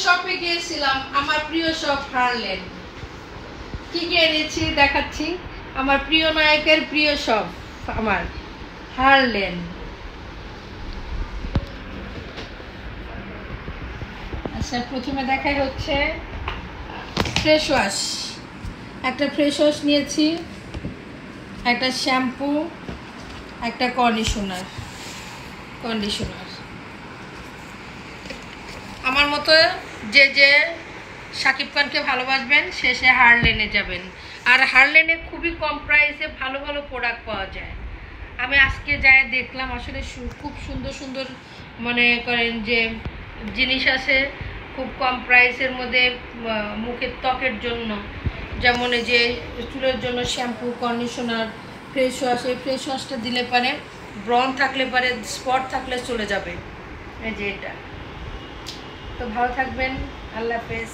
শপে গিয়েছিলাম, আমার প্রিয় শপ হারলেন। কি কি এনেছি দেখাচ্ছি। আমার প্রিয় নায়কের প্রিয় শপ আমার হারলেন। আচ্ছা, প্রথমে দেখাই হচ্ছে ফ্রেশ ওয়াশ। একটা ফ্রেশ ওয়াশ নিয়েছি, একটা শ্যাম্পু, একটা কন্ডিশনার। আমার মতো যে যে শাকিব খানকে ভালোবাসবেন সে হারলেনে যাবেন। আর হারলেনে খুবই কম প্রাইসে ভালো ভালো প্রোডাক্ট পাওয়া যায়। আমি আজকে যাই দেখলাম, আসলে খুব সুন্দর সুন্দর মনে করেন যে জিনিস আছে খুব কম প্রাইসের মধ্যে মুখের ত্বকের জন্য। যেমন এই যে চুলের জন্য শ্যাম্পু, কন্ডিশনার, ফ্রেশ ওয়াশ। এই ফ্রেশ ওয়াশটা দিলে পারে ব্রণ থাকলে পারে, স্পট থাকলে চলে যাবে। এই যে এটা। তো ভালো থাকবেন, আল্লাহ হাফেজ।